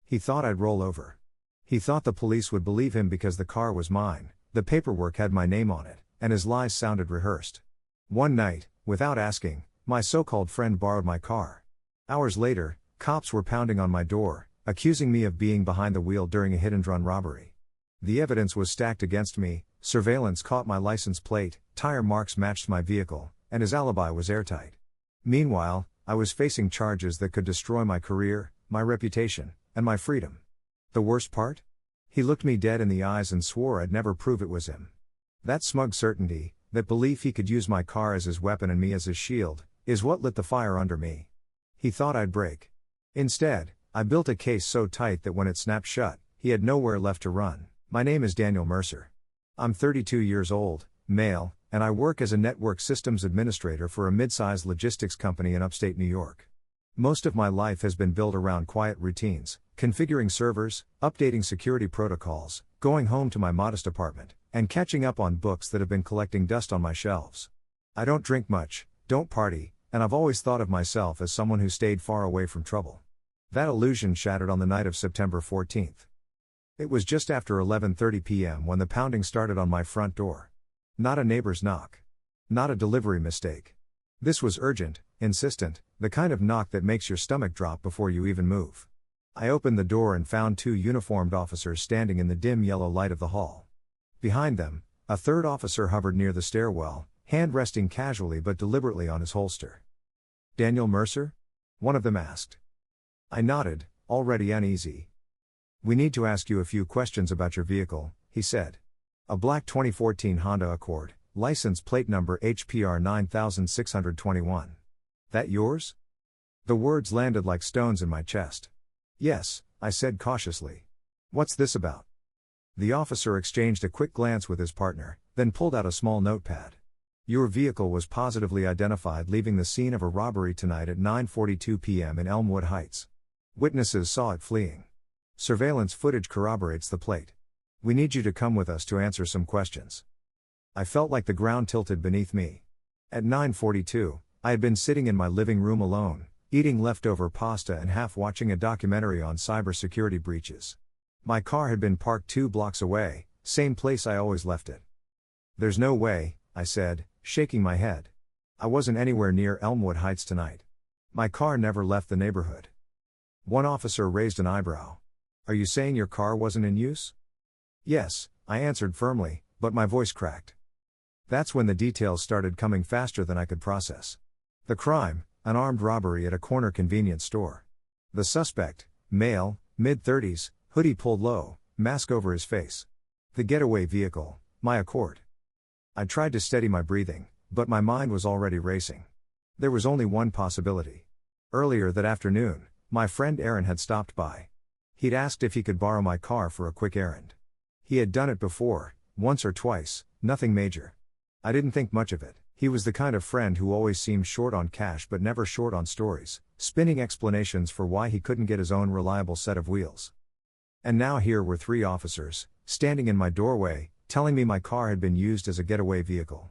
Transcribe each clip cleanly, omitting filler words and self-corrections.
He thought I'd roll over. He thought the police would believe him because the car was mine, the paperwork had my name on it, and his lies sounded rehearsed. One night, without asking, my so-called friend borrowed my car. Hours later, cops were pounding on my door, accusing me of being behind the wheel during a hit-and-run robbery. The evidence was stacked against me, surveillance caught my license plate, tire marks matched my vehicle, and his alibi was airtight. Meanwhile, I was facing charges that could destroy my career, my reputation, and my freedom. The worst part? He looked me dead in the eyes and swore I'd never prove it was him. That smug certainty, that belief he could use my car as his weapon and me as his shield, is what lit the fire under me. He thought I'd break. Instead, I built a case so tight that when it snapped shut, he had nowhere left to run. My name is Daniel Mercer. I'm 32 years old, male, and I work as a network systems administrator for a mid-sized logistics company in upstate New York. Most of my life has been built around quiet routines, configuring servers, updating security protocols, going home to my modest apartment, and catching up on books that have been collecting dust on my shelves. I don't drink much, don't party, and I've always thought of myself as someone who stayed far away from trouble. That illusion shattered on the night of September 14th. It was just after 11:30 p.m. when the pounding started on my front door. Not a neighbor's knock. Not a delivery mistake. This was urgent, insistent, the kind of knock that makes your stomach drop before you even move. I opened the door and found two uniformed officers standing in the dim yellow light of the hall. Behind them, a third officer hovered near the stairwell, hand resting casually but deliberately on his holster. "Daniel Mercer?" one of them asked. I nodded, already uneasy. "We need to ask you a few questions about your vehicle," he said. "A black 2014 Honda Accord, license plate number HPR 9621. That yours?" The words landed like stones in my chest. "Yes," I said cautiously. "What's this about?" The officer exchanged a quick glance with his partner, then pulled out a small notepad. "Your vehicle was positively identified leaving the scene of a robbery tonight at 9:42 p.m. in Elmwood Heights. Witnesses saw it fleeing. Surveillance footage corroborates the plate. We need you to come with us to answer some questions." I felt like the ground tilted beneath me. At 9:42, I had been sitting in my living room alone, eating leftover pasta and half watching a documentary on cybersecurity breaches. My car had been parked 2 blocks away, same place I always left it. "There's no way," I said, shaking my head. "I wasn't anywhere near Elmwood Heights tonight. My car never left the neighborhood." One officer raised an eyebrow. "Are you saying your car wasn't in use?" "Yes," I answered firmly, but my voice cracked. That's when the details started coming faster than I could process. The crime, an armed robbery at a corner convenience store. The suspect, male, mid-30s, hoodie pulled low, mask over his face. The getaway vehicle, my Accord. I tried to steady my breathing, but my mind was already racing. There was only one possibility. Earlier that afternoon, my friend Aaron had stopped by. He'd asked if he could borrow my car for a quick errand. He had done it before, once or twice, nothing major. I didn't think much of it. He was the kind of friend who always seemed short on cash but never short on stories, spinning explanations for why he couldn't get his own reliable set of wheels. And now here were 3 officers, standing in my doorway, telling me my car had been used as a getaway vehicle.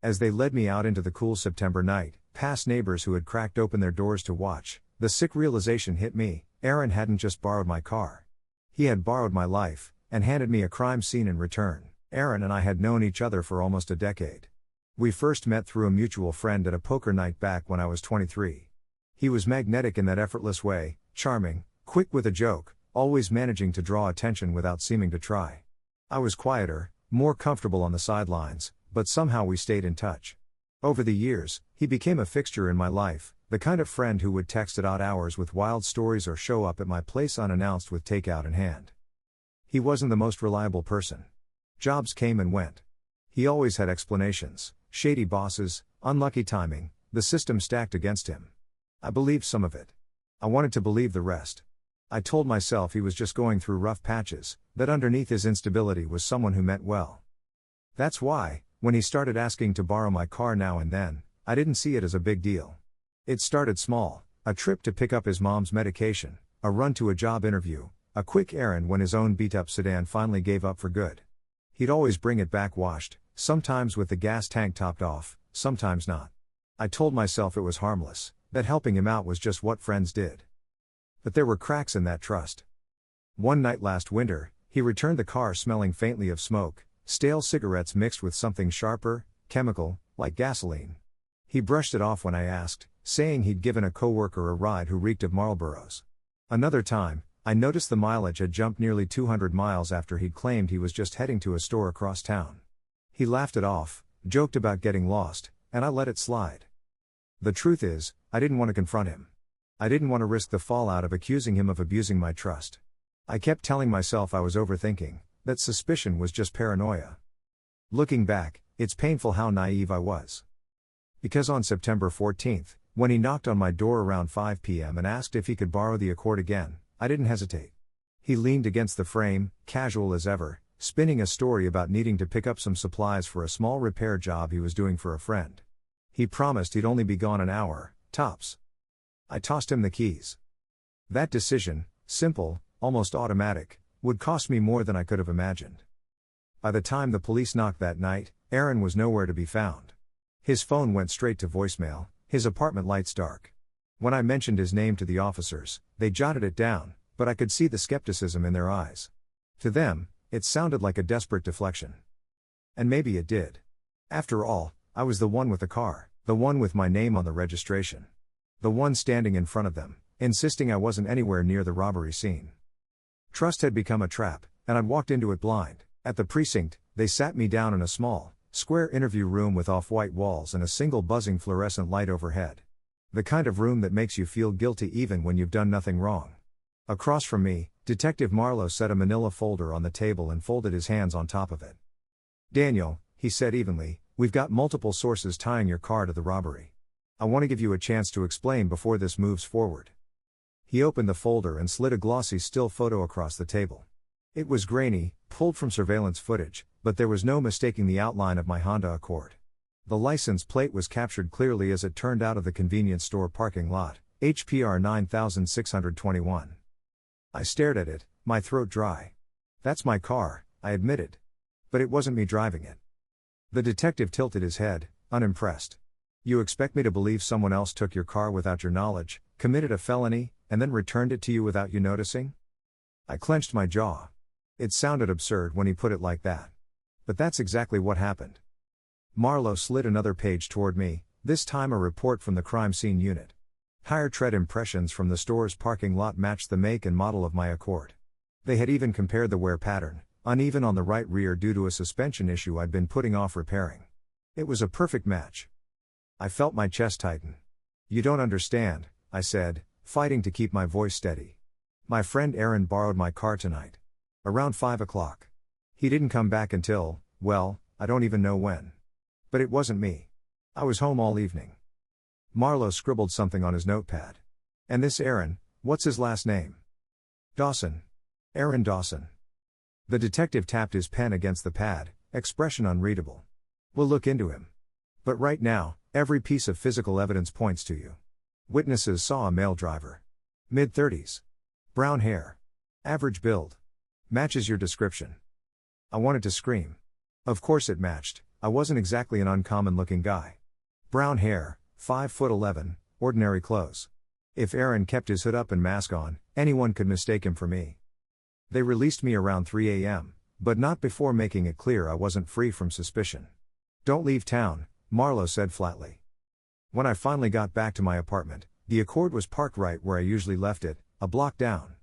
As they led me out into the cool September night, past neighbors who had cracked open their doors to watch, the sick realization hit me: Aaron hadn't just borrowed my car. He had borrowed my life, and handed me a crime scene in return. Aaron and I had known each other for almost a decade. We first met through a mutual friend at a poker night back when I was 23. He was magnetic in that effortless way, charming, quick with a joke, always managing to draw attention without seeming to try. I was quieter, more comfortable on the sidelines, but somehow we stayed in touch. Over the years, he became a fixture in my life, the kind of friend who would text at odd hours with wild stories or show up at my place unannounced with takeout in hand. He wasn't the most reliable person. Jobs came and went. He always had explanations: shady bosses, unlucky timing, the system stacked against him. I believed some of it. I wanted to believe the rest. I told myself he was just going through rough patches, that underneath his instability was someone who meant well. That's why, when he started asking to borrow my car now and then, I didn't see it as a big deal. It started small: a trip to pick up his mom's medication, a run to a job interview, a quick errand when his own beat-up sedan finally gave up for good. He'd always bring it back washed, sometimes with the gas tank topped off, sometimes not. I told myself it was harmless, that helping him out was just what friends did. But there were cracks in that trust. One night last winter, he returned the car smelling faintly of smoke, stale cigarettes mixed with something sharper, chemical, like gasoline. He brushed it off when I asked, saying he'd given a coworker a ride who reeked of Marlboros. Another time, I noticed the mileage had jumped nearly 200 miles after he'd claimed he was just heading to a store across town. He laughed it off, joked about getting lost, and I let it slide. The truth is, I didn't want to confront him. I didn't want to risk the fallout of accusing him of abusing my trust. I kept telling myself I was overthinking, that suspicion was just paranoia. Looking back, it's painful how naive I was. Because on September 14th, when he knocked on my door around 5 p.m. and asked if he could borrow the Accord again, I didn't hesitate. He leaned against the frame, casual as ever, spinning a story about needing to pick up some supplies for a small repair job he was doing for a friend. He promised he'd only be gone an hour, tops. I tossed him the keys. That decision, simple, almost automatic, would cost me more than I could have imagined. By the time the police knocked that night, Aaron was nowhere to be found. His phone went straight to voicemail, his apartment lights dark. When I mentioned his name to the officers, they jotted it down, but I could see the skepticism in their eyes. To them, it sounded like a desperate deflection. And maybe it did. After all, I was the one with the car, the one with my name on the registration. The one standing in front of them, insisting I wasn't anywhere near the robbery scene. Trust had become a trap, and I'd walked into it blind. At the precinct, they sat me down in a small, square interview room with off-white walls and a single buzzing fluorescent light overhead. The kind of room that makes you feel guilty even when you've done nothing wrong. Across from me, Detective Marlowe set a manila folder on the table and folded his hands on top of it. "Daniel," he said evenly, "we've got multiple sources tying your car to the robbery. I want to give you a chance to explain before this moves forward." He opened the folder and slid a glossy still photo across the table. It was grainy, pulled from surveillance footage, but there was no mistaking the outline of my Honda Accord. The license plate was captured clearly as it turned out of the convenience store parking lot, HPR 9621. I stared at it, my throat dry. "That's my car," I admitted. "But it wasn't me driving it." The detective tilted his head, unimpressed. "You expect me to believe someone else took your car without your knowledge, committed a felony, and then returned it to you without you noticing?" I clenched my jaw. It sounded absurd when he put it like that. But that's exactly what happened. Marlowe slid another page toward me, this time a report from the crime scene unit. Tire tread impressions from the store's parking lot matched the make and model of my Accord. They had even compared the wear pattern, uneven on the right rear due to a suspension issue I'd been putting off repairing. It was a perfect match. I felt my chest tighten. "You don't understand," I said, fighting to keep my voice steady. "My friend Aaron borrowed my car tonight. Around 5 o'clock. He didn't come back until, well, I don't even know when. But it wasn't me. I was home all evening." Marlowe scribbled something on his notepad. "And this Aaron, what's his last name?" "Dawson. Aaron Dawson." The detective tapped his pen against the pad, expression unreadable. "We'll look into him. But right now, every piece of physical evidence points to you. Witnesses saw a male driver. Mid-30s. Brown hair. Average build. Matches your description." I wanted to scream. Of course it matched. I wasn't exactly an uncommon-looking guy. Brown hair, 5'11", ordinary clothes. If Aaron kept his hood up and mask on, anyone could mistake him for me. They released me around 3 a.m., but not before making it clear I wasn't free from suspicion. "Don't leave town," Marlowe said flatly. When I finally got back to my apartment, the Accord was parked right where I usually left it, a block down.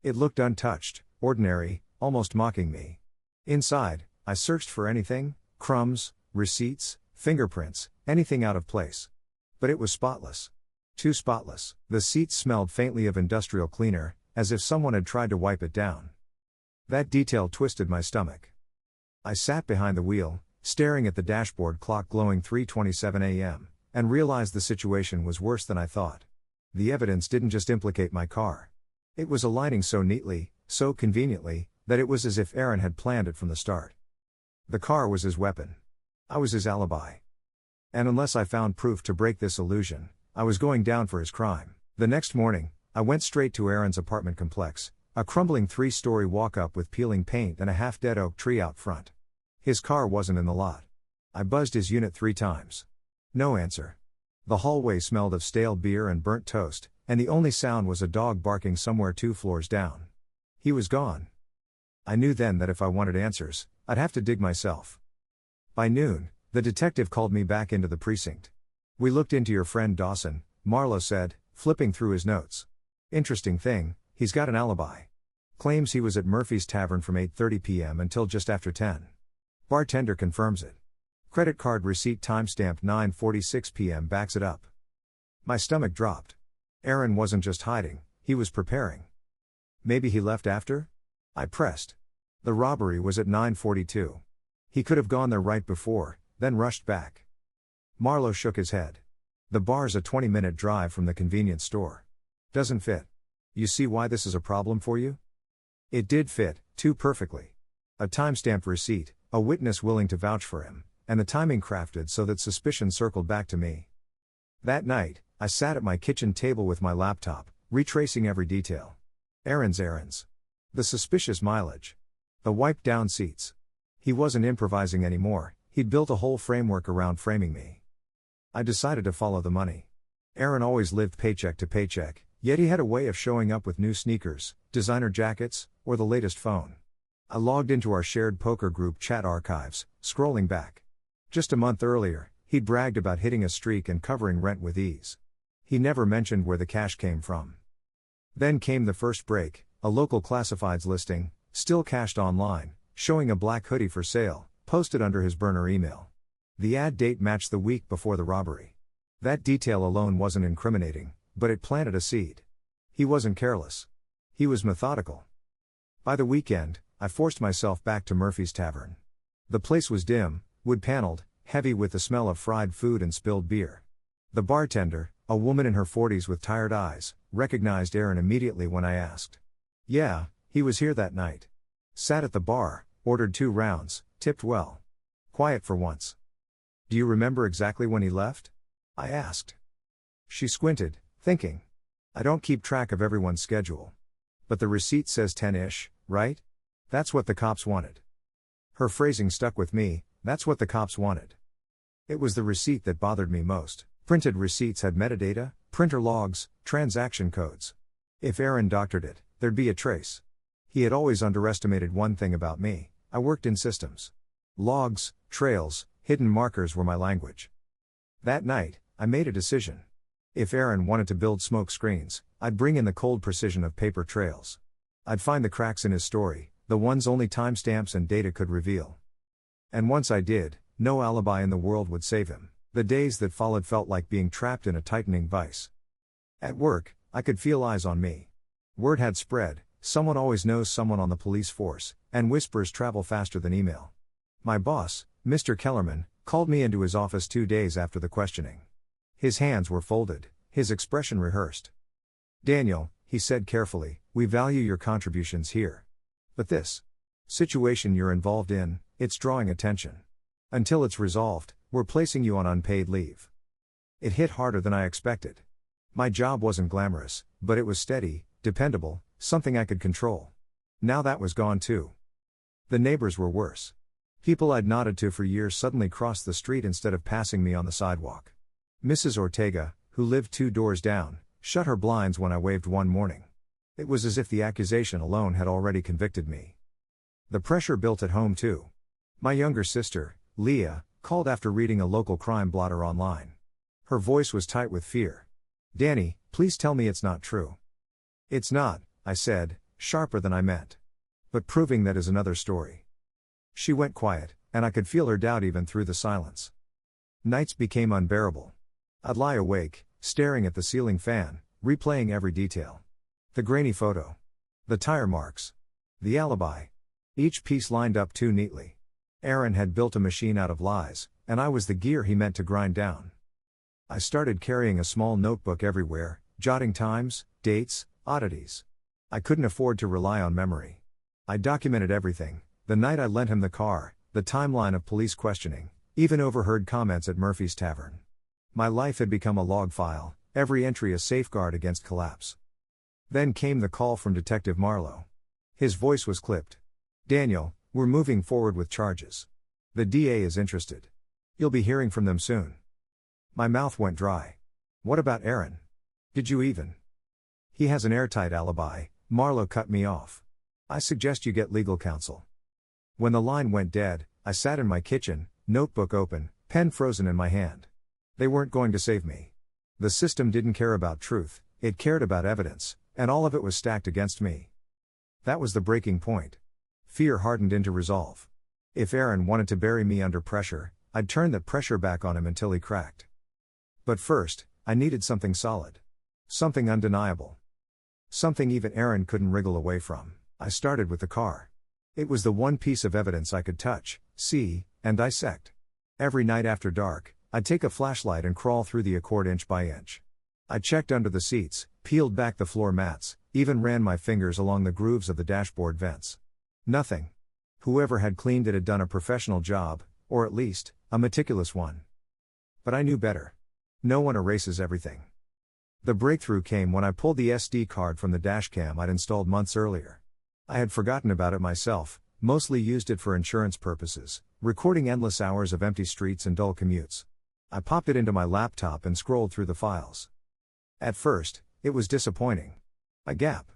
It looked untouched, ordinary, almost mocking me. Inside, I searched for anything, crumbs, receipts, fingerprints, anything out of place. But it was spotless. Too spotless. The seats smelled faintly of industrial cleaner, as if someone had tried to wipe it down. That detail twisted my stomach. I sat behind the wheel, staring at the dashboard clock glowing 3:27 a.m., and realized the situation was worse than I thought. The evidence didn't just implicate my car. It was aligning so neatly, so conveniently, that it was as if Aaron had planned it from the start. The car was his weapon. I was his alibi. And unless I found proof to break this illusion, I was going down for his crime. The next morning, I went straight to Aaron's apartment complex, a crumbling 3-story walk-up with peeling paint and a half-dead oak tree out front. His car wasn't in the lot. I buzzed his unit 3 times. No answer. The hallway smelled of stale beer and burnt toast, and the only sound was a dog barking somewhere 2 floors down. He was gone. I knew then that if I wanted answers, I'd have to dig myself. By noon, the detective called me back into the precinct. "We looked into your friend Dawson," Marlowe said, flipping through his notes. "Interesting thing, he's got an alibi. Claims he was at Murphy's Tavern from 8:30 p.m. until just after 10. Bartender confirms it. Credit card receipt timestamped 9:46 p.m. backs it up." My stomach dropped. Aaron wasn't just hiding, he was preparing. Maybe he left after? I pressed. The robbery was at 9:42. He could have gone there right before, then rushed back. Marlowe shook his head. "The bar's a 20-minute drive from the convenience store. Doesn't fit. You see why this is a problem for you?" It did fit, too perfectly. A timestamped receipt, a witness willing to vouch for him, and the timing crafted so that suspicion circled back to me. That night, I sat at my kitchen table with my laptop, retracing every detail. Aaron's errands. The suspicious mileage. The wiped down seats. He wasn't improvising anymore, he'd built a whole framework around framing me. I decided to follow the money. Aaron always lived paycheck to paycheck, yet he had a way of showing up with new sneakers, designer jackets, or the latest phone. I logged into our shared poker group chat archives, scrolling back. Just a month earlier, he'd bragged about hitting a streak and covering rent with ease. He never mentioned where the cash came from. Then came the first break, a local classifieds listing, still cached online, showing a black hoodie for sale, posted under his burner email. The ad date matched the week before the robbery. That detail alone wasn't incriminating, but it planted a seed. He wasn't careless. He was methodical. By the weekend, I forced myself back to Murphy's Tavern. The place was dim, wood-paneled, heavy with the smell of fried food and spilled beer. The bartender, a woman in her 40s with tired eyes, recognized Aaron immediately when I asked. Yeah, he was here that night. Sat at the bar, ordered 2 rounds, tipped well. Quiet for once. "Do you remember exactly when he left?" I asked. She squinted, thinking. "I don't keep track of everyone's schedule. But the receipt says 10-ish, right? That's what the cops wanted." Her phrasing stuck with me, "That's what the cops wanted." It was the receipt that bothered me most. Printed receipts had metadata, printer logs, transaction codes. If Aaron doctored it, there'd be a trace. He had always underestimated one thing about me: I worked in systems. Logs, trails, hidden markers were my language. That night, I made a decision. If Aaron wanted to build smoke screens, I'd bring in the cold precision of paper trails. I'd find the cracks in his story, the ones only timestamps and data could reveal. And once I did, no alibi in the world would save him. The days that followed felt like being trapped in a tightening vice. At work, I could feel eyes on me. Word had spread, someone always knows someone on the police force, and whispers travel faster than email. My boss, Mr. Kellerman, called me into his office 2 days after the questioning. His hands were folded, his expression rehearsed. "Daniel," he said carefully, "we value your contributions here. But this situation you're involved in, it's drawing attention. Until it's resolved, we're placing you on unpaid leave." It hit harder than I expected. My job wasn't glamorous, but it was steady, dependable, something I could control. Now that was gone too. The neighbors were worse. People I'd nodded to for years suddenly crossed the street instead of passing me on the sidewalk. Mrs. Ortega, who lived 2 doors down, shut her blinds when I waved one morning. It was as if the accusation alone had already convicted me. The pressure built at home too. My younger sister, Leah, called after reading a local crime blotter online. Her voice was tight with fear. "Danny, please tell me it's not true." "It's not," I said, sharper than I meant. "But proving that is another story." She went quiet, and I could feel her doubt even through the silence. Nights became unbearable. I'd lie awake, staring at the ceiling fan, replaying every detail. The grainy photo. The tire marks. The alibi. Each piece lined up too neatly. Aaron had built a machine out of lies, and I was the gear he meant to grind down. I started carrying a small notebook everywhere, jotting times, dates, oddities. I couldn't afford to rely on memory. I documented everything: the night I lent him the car, the timeline of police questioning, even overheard comments at Murphy's Tavern. My life had become a log file, every entry a safeguard against collapse. Then came the call from Detective Marlowe. His voice was clipped. "Daniel, we're moving forward with charges. The DA is interested. You'll be hearing from them soon." My mouth went dry. "What about Aaron? Did you even?" "He has an airtight alibi," Marlowe cut me off. I suggest you get legal counsel. When the line went dead, I sat in my kitchen, notebook open, pen frozen in my hand. They weren't going to save me. The system didn't care about truth, it cared about evidence, and all of it was stacked against me. That was the breaking point. Fear hardened into resolve. If Aaron wanted to bury me under pressure, I'd turn that pressure back on him until he cracked. But first, I needed something solid. Something undeniable. Something even Aaron couldn't wriggle away from. I started with the car. It was the one piece of evidence I could touch, see, and dissect. Every night after dark, I'd take a flashlight and crawl through the Accord inch by inch. I checked under the seats, peeled back the floor mats, even ran my fingers along the grooves of the dashboard vents. Nothing. Whoever had cleaned it had done a professional job, or at least, a meticulous one. But I knew better. No one erases everything. The breakthrough came when I pulled the SD card from the dashcam I'd installed months earlier. I had forgotten about it myself, mostly used it for insurance purposes, recording endless hours of empty streets and dull commutes. I popped it into my laptop and scrolled through the files. At first, it was disappointing. A gap.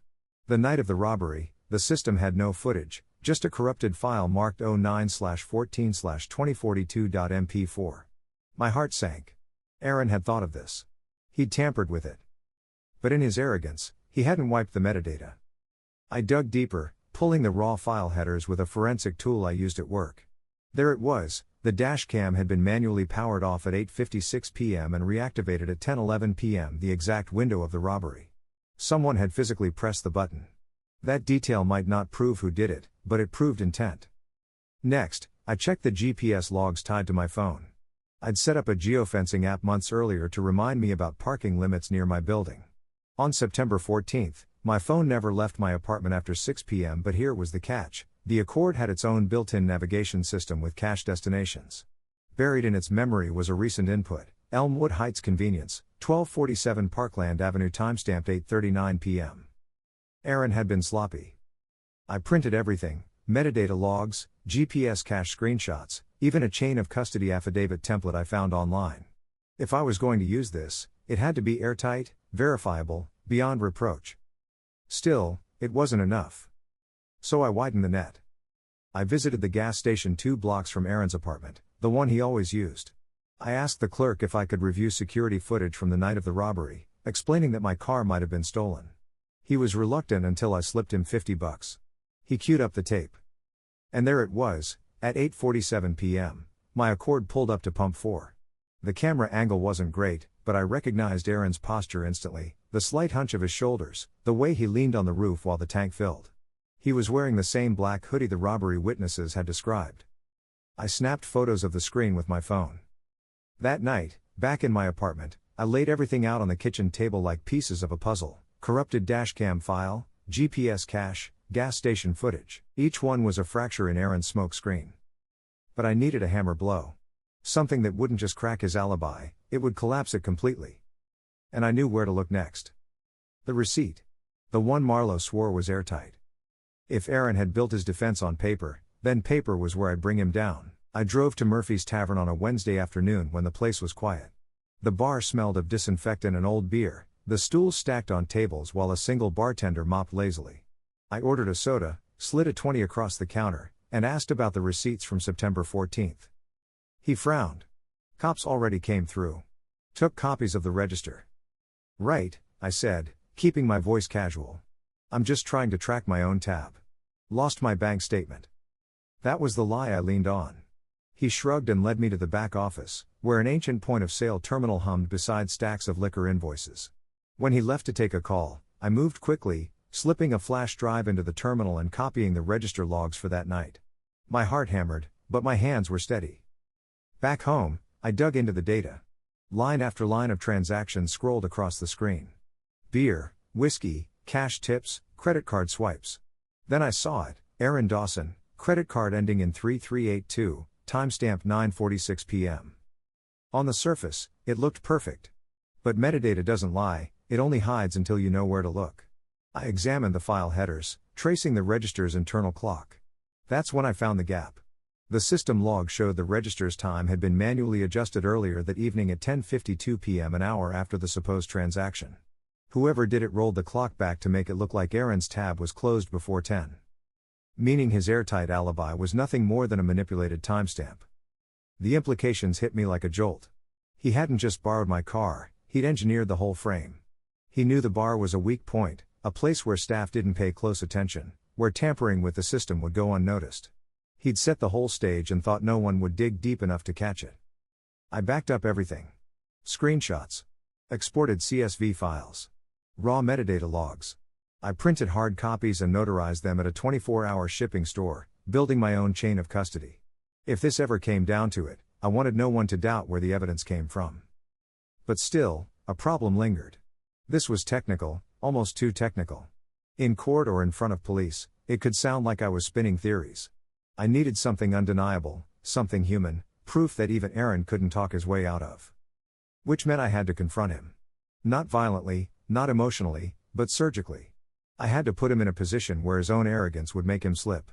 The night of the robbery, the system had no footage, just a corrupted file marked 09/14/2042.mp4. My heart sank. Aaron had thought of this. He'd tampered with it. But in his arrogance, he hadn't wiped the metadata. I dug deeper, pulling the raw file headers with a forensic tool I used at work. There it was, the dashcam had been manually powered off at 8:56 p.m. and reactivated at 10:11 p.m., the exact window of the robbery. Someone had physically pressed the button. That detail might not prove who did it, but it proved intent. Next, I checked the GPS logs tied to my phone. I'd set up a geofencing app months earlier to remind me about parking limits near my building. On September 14th, my phone never left my apartment after 6 p.m. But here was the catch: the Accord had its own built-in navigation system with cached destinations. Buried in its memory was a recent input: Elmwood Heights Convenience, 1247 Parkland Avenue, timestamped 8:39 p.m. Aaron had been sloppy. I printed everything: metadata logs, GPS cache screenshots, even a chain of custody affidavit template I found online. If I was going to use this, it had to be airtight, verifiable, beyond reproach. Still, it wasn't enough. So I widened the net. I visited the gas station 2 blocks from Aaron's apartment, the one he always used. I asked the clerk if I could review security footage from the night of the robbery, explaining that my car might have been stolen. He was reluctant until I slipped him $50. He queued up the tape. And there it was, at 8:47 p.m., my Accord pulled up to pump 4. The camera angle wasn't great, but I recognized Aaron's posture instantly, the slight hunch of his shoulders, the way he leaned on the roof while the tank filled. He was wearing the same black hoodie the robbery witnesses had described. I snapped photos of the screen with my phone. That night, back in my apartment, I laid everything out on the kitchen table like pieces of a puzzle: corrupted dashcam file, GPS cache, gas station footage. Each one was a fracture in Aaron's smoke screen. But I needed a hammer blow. Something that wouldn't just crack his alibi, it would collapse it completely. And I knew where to look next. The receipt. The one Marlowe swore was airtight. If Aaron had built his defense on paper, then paper was where I'd bring him down. I drove to Murphy's Tavern on a Wednesday afternoon when the place was quiet. The bar smelled of disinfectant and old beer, the stools stacked on tables while a single bartender mopped lazily. I ordered a soda, slid a 20 across the counter, and asked about the receipts from September 14th. He frowned. Cops already came through. Took copies of the register. Right, I said, keeping my voice casual. I'm just trying to track my own tab. Lost my bank statement. That was the lie I leaned on. He shrugged and led me to the back office, where an ancient point-of-sale terminal hummed beside stacks of liquor invoices. When he left to take a call, I moved quickly, slipping a flash drive into the terminal and copying the register logs for that night. My heart hammered, but my hands were steady. Back home, I dug into the data. Line after line of transactions scrolled across the screen. Beer, whiskey, cash tips, credit card swipes. Then I saw it: Aaron Dawson, credit card ending in 3382, timestamped 9:46 p.m. On the surface, it looked perfect. But metadata doesn't lie, it only hides until you know where to look. I examined the file headers, tracing the register's internal clock. That's when I found the gap. The system log showed the register's time had been manually adjusted earlier that evening at 10:52 p.m., an hour after the supposed transaction. Whoever did it rolled the clock back to make it look like Aaron's tab was closed before 10. meaning his airtight alibi was nothing more than a manipulated timestamp. The implications hit me like a jolt. He hadn't just borrowed my car, he'd engineered the whole frame. He knew the bar was a weak point, a place where staff didn't pay close attention, where tampering with the system would go unnoticed. He'd set the whole stage and thought no one would dig deep enough to catch it. I backed up everything. Screenshots. Exported CSV files. Raw metadata logs. I printed hard copies and notarized them at a 24-hour shipping store, building my own chain of custody. If this ever came down to it, I wanted no one to doubt where the evidence came from. But still, a problem lingered. This was technical, almost too technical. In court or in front of police, it could sound like I was spinning theories. I needed something undeniable, something human, proof that even Aaron couldn't talk his way out of. Which meant I had to confront him. Not violently, not emotionally, but surgically. I had to put him in a position where his own arrogance would make him slip.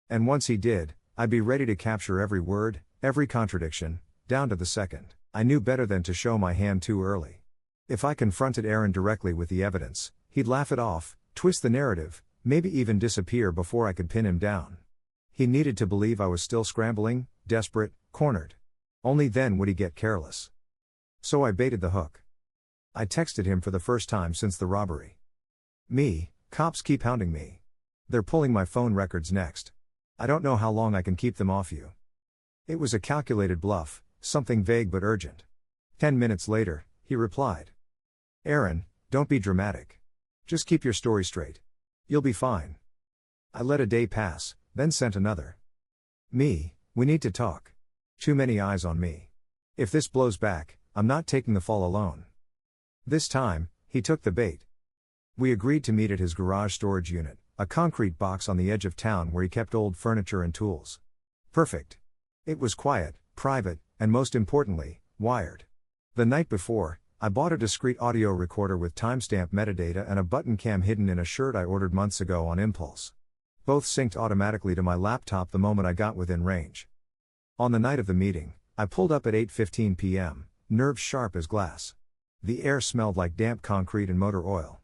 And once he did, I'd be ready to capture every word, every contradiction, down to the second. I knew better than to show my hand too early. If I confronted Aaron directly with the evidence, he'd laugh it off, twist the narrative, maybe even disappear before I could pin him down. He needed to believe I was still scrambling, desperate, cornered. Only then would he get careless. So I baited the hook. I texted him for the first time since the robbery. Cops keep hounding me. They're pulling my phone records next. I don't know how long I can keep them off you. It was a calculated bluff, something vague but urgent. 10 minutes later, he replied. Aaron, don't be dramatic. Just keep your story straight. You'll be fine. I let a day pass, then sent another. We need to talk. Too many eyes on me. If this blows back, I'm not taking the fall alone. This time, he took the bait. We agreed to meet at his garage storage unit, a concrete box on the edge of town where he kept old furniture and tools. Perfect. It was quiet, private, and most importantly, wired. The night before, I bought a discreet audio recorder with timestamp metadata and a button cam hidden in a shirt I ordered months ago on impulse. Both synced automatically to my laptop the moment I got within range. On the night of the meeting, I pulled up at 8:15 p.m., nerves sharp as glass. The air smelled like damp concrete and motor oil.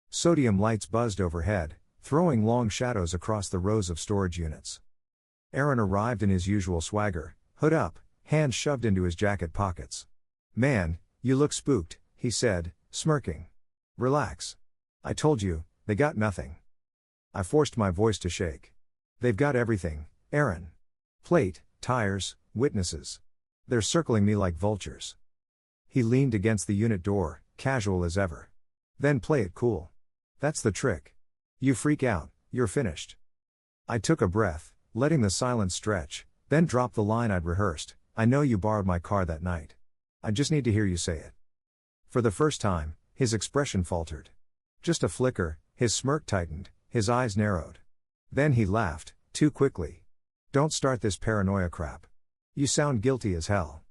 Sodium lights buzzed overhead, throwing long shadows across the rows of storage units. Aaron arrived in his usual swagger, hood up, hands shoved into his jacket pockets. Man, you look spooked, he said, smirking. Relax. I told you, they got nothing. I forced my voice to shake. They've got everything, Aaron. Plate, tires, witnesses. They're circling me like vultures. He leaned against the unit door, casual as ever. Then play it cool. That's the trick. You freak out, you're finished. I took a breath, letting the silence stretch, then dropped the line I'd rehearsed. I know you borrowed my car that night. I just need to hear you say it. For the first time, his expression faltered. Just a flicker, his smirk tightened, his eyes narrowed. Then he laughed, too quickly. Don't start this paranoia crap. You sound guilty as hell.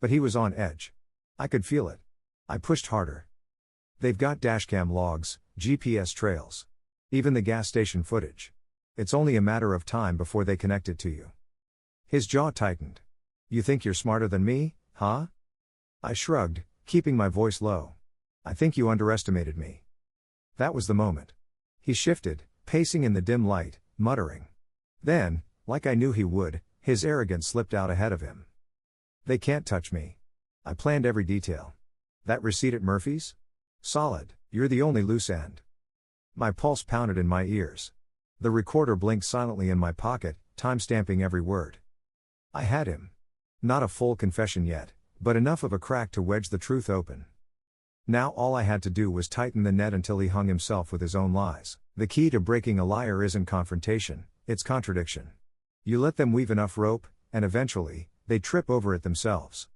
But he was on edge. I could feel it. I pushed harder. They've got dashcam logs, GPS trails. Even the gas station footage. It's only a matter of time before they connect it to you. His jaw tightened. You think you're smarter than me, huh? I shrugged, keeping my voice low. I think you underestimated me. That was the moment. He shifted, pacing in the dim light, muttering. Then, like I knew he would, his arrogance slipped out ahead of him. They can't touch me. I planned every detail. That receipt at Murphy's? Solid, you're the only loose end. My pulse pounded in my ears. The recorder blinked silently in my pocket, timestamping every word. I had him. Not a full confession yet, but enough of a crack to wedge the truth open. Now all I had to do was tighten the net until he hung himself with his own lies. The key to breaking a liar isn't confrontation, it's contradiction. You let them weave enough rope, and eventually, they trip over it themselves.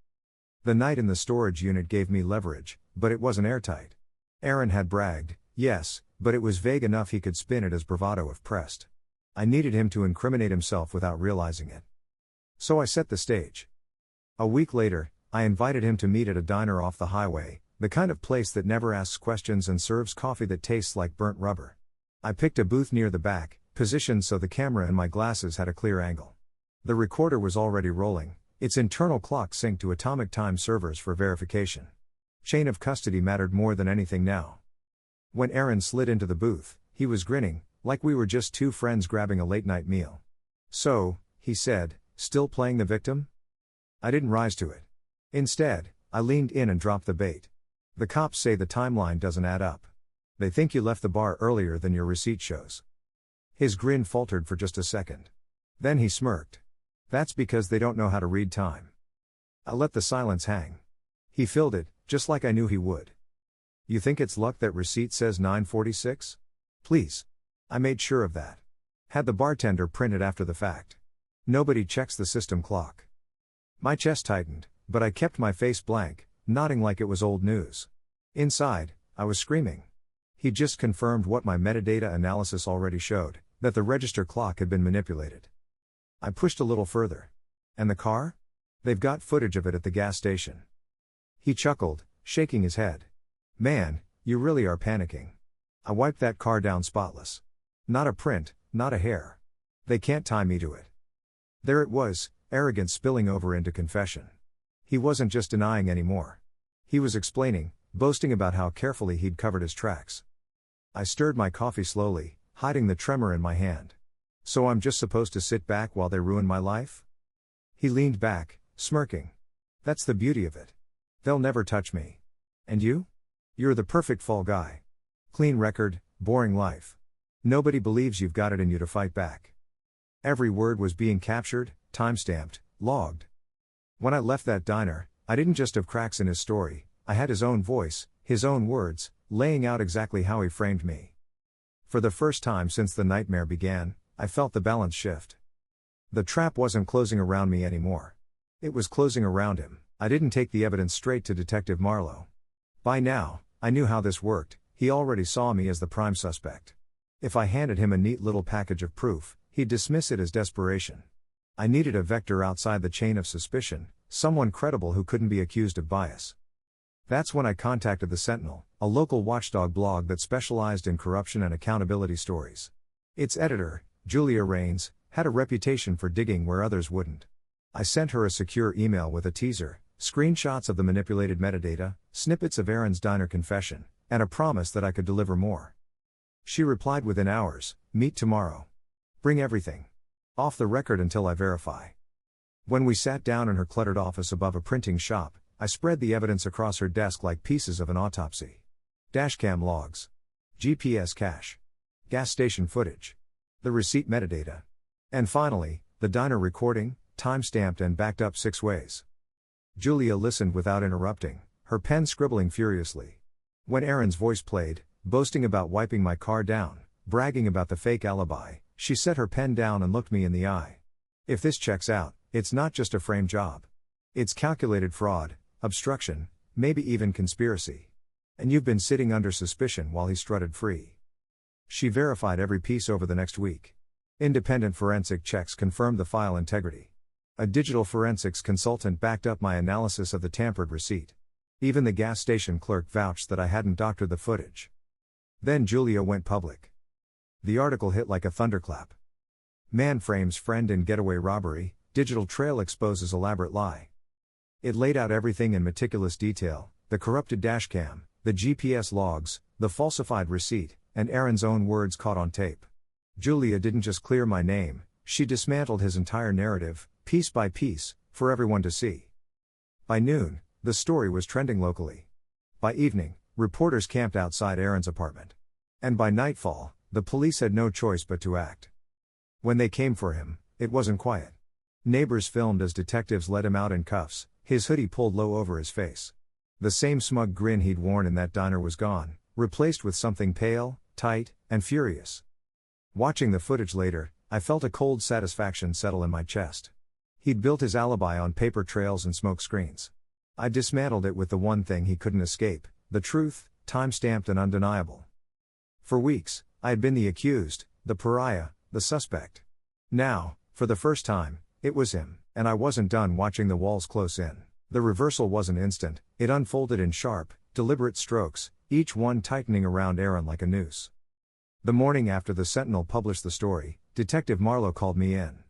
The night in the storage unit gave me leverage, but it wasn't airtight. Aaron had bragged, yes, but it was vague enough he could spin it as bravado if pressed. I needed him to incriminate himself without realizing it. So I set the stage. A week later, I invited him to meet at a diner off the highway, the kind of place that never asks questions and serves coffee that tastes like burnt rubber. I picked a booth near the back, positioned so the camera and my glasses had a clear angle. The recorder was already rolling, its internal clock synced to atomic time servers for verification. Chain of custody mattered more than anything now. When Aaron slid into the booth, he was grinning, like we were just two friends grabbing a late-night meal. "So," he said, still playing the victim? I didn't rise to it. Instead, I leaned in and dropped the bait. "The cops say the timeline doesn't add up. They think you left the bar earlier than your receipt shows." His grin faltered for just a second. Then he smirked. "That's because they don't know how to read time." I let the silence hang. He filled it, just like I knew he would. "You think it's luck that receipt says 9:46? Please." I made sure of that. Had the bartender printed after the fact. Nobody checks the system clock. My chest tightened, but I kept my face blank, nodding like it was old news. Inside, I was screaming. He just confirmed what my metadata analysis already showed, that the register clock had been manipulated. I pushed a little further. "And the car? They've got footage of it at the gas station." He chuckled, shaking his head. "Man, you really are panicking. I wiped that car down spotless. Not a print, not a hair. They can't tie me to it." There it was, arrogance spilling over into confession. He wasn't just denying anymore. He was explaining, boasting about how carefully he'd covered his tracks. I stirred my coffee slowly, hiding the tremor in my hand. "So I'm just supposed to sit back while they ruin my life?" He leaned back, smirking. "That's the beauty of it. They'll never touch me. And you? You're the perfect fall guy. Clean record, boring life. Nobody believes you've got it in you to fight back." Every word was being captured, time-stamped, logged. When I left that diner, I didn't just have cracks in his story, I had his own voice, his own words, laying out exactly how he framed me. For the first time since the nightmare began, I felt the balance shift. The trap wasn't closing around me anymore. It was closing around him. I didn't take the evidence straight to Detective Marlowe. By now, I knew how this worked. He already saw me as the prime suspect. If I handed him a neat little package of proof, he'd dismiss it as desperation. I needed a vector outside the chain of suspicion, someone credible who couldn't be accused of bias. That's when I contacted the Sentinel, a local watchdog blog that specialized in corruption and accountability stories. Its editor, Julia Rains, had a reputation for digging where others wouldn't. I sent her a secure email with a teaser, screenshots of the manipulated metadata, snippets of Aaron's diner confession, and a promise that I could deliver more. She replied within hours, "Meet tomorrow. Bring everything. Off the record until I verify." When we sat down in her cluttered office above a printing shop, I spread the evidence across her desk like pieces of an autopsy. Dashcam logs. GPS cache. Gas station footage. The receipt metadata. And finally, the diner recording, time-stamped and backed up 6 ways. Julia listened without interrupting, her pen scribbling furiously. When Aaron's voice played, boasting about wiping my car down, bragging about the fake alibi, she set her pen down and looked me in the eye. "If this checks out, it's not just a frame job. It's calculated fraud, obstruction, maybe even conspiracy. And you've been sitting under suspicion while he strutted free." She verified every piece over the next week. Independent forensic checks confirmed the file integrity. A digital forensics consultant backed up my analysis of the tampered receipt. Even the gas station clerk vouched that I hadn't doctored the footage. Then Julia went public. The article hit like a thunderclap. "Man frames friend in getaway robbery, digital trail exposes elaborate lie." It laid out everything in meticulous detail, the corrupted dashcam, the GPS logs, the falsified receipt, and Aaron's own words caught on tape. Julia didn't just clear my name, she dismantled his entire narrative, piece by piece, for everyone to see. By noon, the story was trending locally. By evening, reporters camped outside Aaron's apartment. And by nightfall, the police had no choice but to act. When they came for him, it wasn't quiet. Neighbors filmed as detectives led him out in cuffs, his hoodie pulled low over his face. The same smug grin he'd worn in that diner was gone, replaced with something pale, tight, and furious. Watching the footage later, I felt a cold satisfaction settle in my chest. He'd built his alibi on paper trails and smoke screens. I dismantled it with the one thing he couldn't escape, the truth, time-stamped and undeniable. For weeks, I had been the accused, the pariah, the suspect. Now, for the first time, it was him, and I wasn't done watching the walls close in. The reversal wasn't instant, it unfolded in sharp, deliberate strokes, each one tightening around Aaron like a noose. The morning after the Sentinel published the story, Detective Marlowe called me in.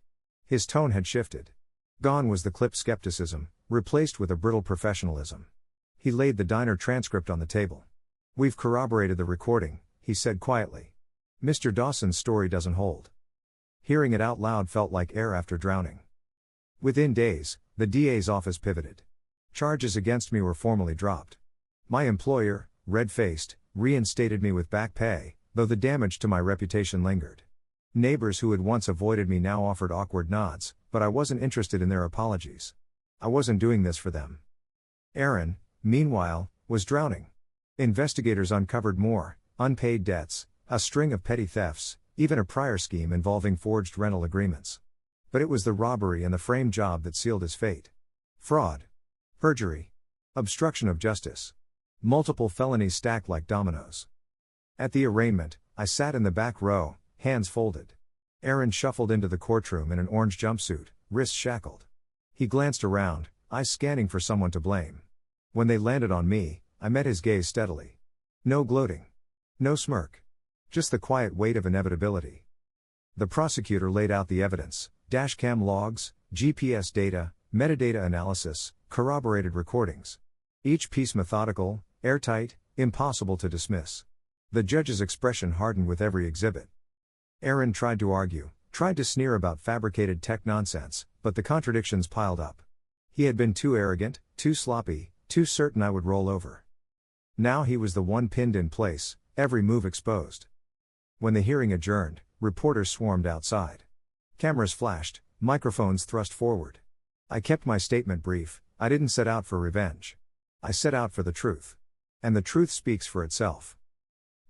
His tone had shifted. Gone was the clipped skepticism, replaced with a brittle professionalism. He laid the diner transcript on the table. "We've corroborated the recording," he said quietly. Mr. Dawson's story doesn't hold. Hearing it out loud felt like air after drowning. Within days, the DA's office pivoted. Charges against me were formally dropped. My employer, red-faced, reinstated me with back pay, though the damage to my reputation lingered. Neighbors who had once avoided me now offered awkward nods, but I wasn't interested in their apologies. I wasn't doing this for them. Aaron, meanwhile, was drowning. Investigators uncovered more unpaid debts, a string of petty thefts, even a prior scheme involving forged rental agreements. But it was the robbery and the frame job that sealed his fate. Fraud. Perjury. Obstruction of justice. Multiple felonies stacked like dominoes. At the arraignment, I sat in the back row, hands folded. Aaron shuffled into the courtroom in an orange jumpsuit, wrists shackled. He glanced around, eyes scanning for someone to blame. When they landed on me, I met his gaze steadily. No gloating. No smirk. Just the quiet weight of inevitability. The prosecutor laid out the evidence: dashcam logs, GPS data, metadata analysis, corroborated recordings. Each piece methodical, airtight, impossible to dismiss. The judge's expression hardened with every exhibit. Aaron tried to argue, tried to sneer about fabricated tech nonsense, but the contradictions piled up. He had been too arrogant, too sloppy, too certain I would roll over. Now he was the one pinned in place, every move exposed. When the hearing adjourned, reporters swarmed outside. Cameras flashed, microphones thrust forward. I kept my statement brief. I didn't set out for revenge. I set out for the truth. And the truth speaks for itself.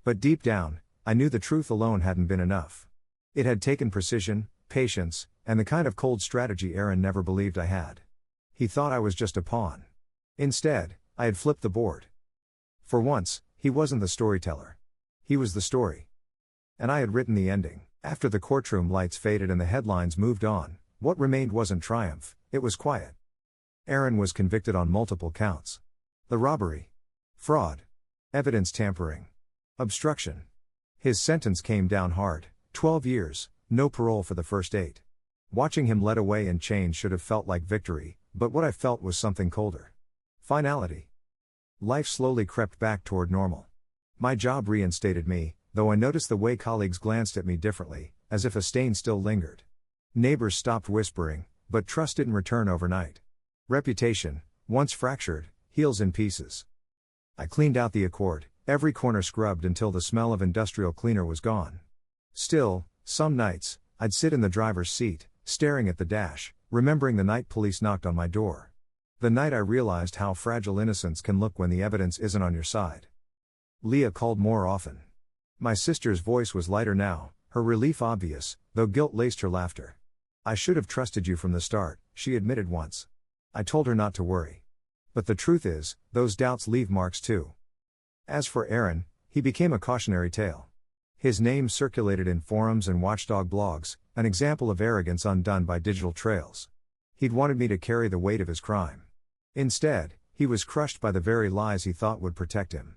But deep down, I knew the truth alone hadn't been enough. It had taken precision, patience, and the kind of cold strategy Aaron never believed I had. He thought I was just a pawn. Instead, I had flipped the board. For once, he wasn't the storyteller. He was the story. And I had written the ending. After the courtroom lights faded and the headlines moved on, what remained wasn't triumph, it was quiet. Aaron was convicted on multiple counts. The robbery. Fraud. Evidence tampering. Obstruction. His sentence came down hard, 12 years, no parole for the first 8. Watching him led away in chains should have felt like victory, but what I felt was something colder. Finality. Life slowly crept back toward normal. My job reinstated me, though I noticed the way colleagues glanced at me differently, as if a stain still lingered. Neighbors stopped whispering, but trust didn't return overnight. Reputation, once fractured, heals in pieces. I cleaned out the Accord, every corner scrubbed until the smell of industrial cleaner was gone. Still, some nights, I'd sit in the driver's seat, staring at the dash, remembering the night police knocked on my door. The night I realized how fragile innocence can look when the evidence isn't on your side. Leah called more often. My sister's voice was lighter now, her relief obvious, though guilt laced her laughter. I should have trusted you from the start, she admitted once. I told her not to worry. But the truth is, those doubts leave marks too. As for Aaron, he became a cautionary tale. His name circulated in forums and watchdog blogs, an example of arrogance undone by digital trails. He'd wanted me to carry the weight of his crime. Instead, he was crushed by the very lies he thought would protect him.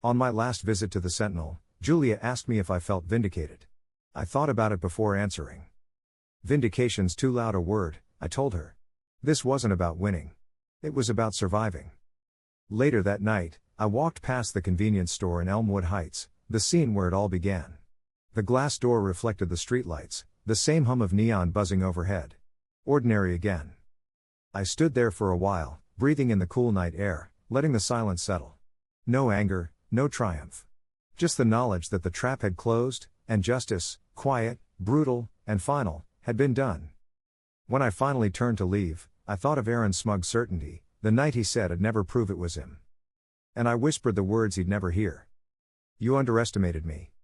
On my last visit to the Sentinel, Julia asked me if I felt vindicated. I thought about it before answering. Vindication's too loud a word, I told her. This wasn't about winning. It was about surviving. Later that night, I walked past the convenience store in Elmwood Heights, the scene where it all began. The glass door reflected the streetlights, the same hum of neon buzzing overhead. Ordinary again. I stood there for a while, breathing in the cool night air, letting the silence settle. No anger, no triumph. Just the knowledge that the trap had closed, and justice, quiet, brutal, and final, had been done. When I finally turned to leave, I thought of Aaron's smug certainty, the night he said I'd never prove it was him. And I whispered the words he'd never hear. You underestimated me.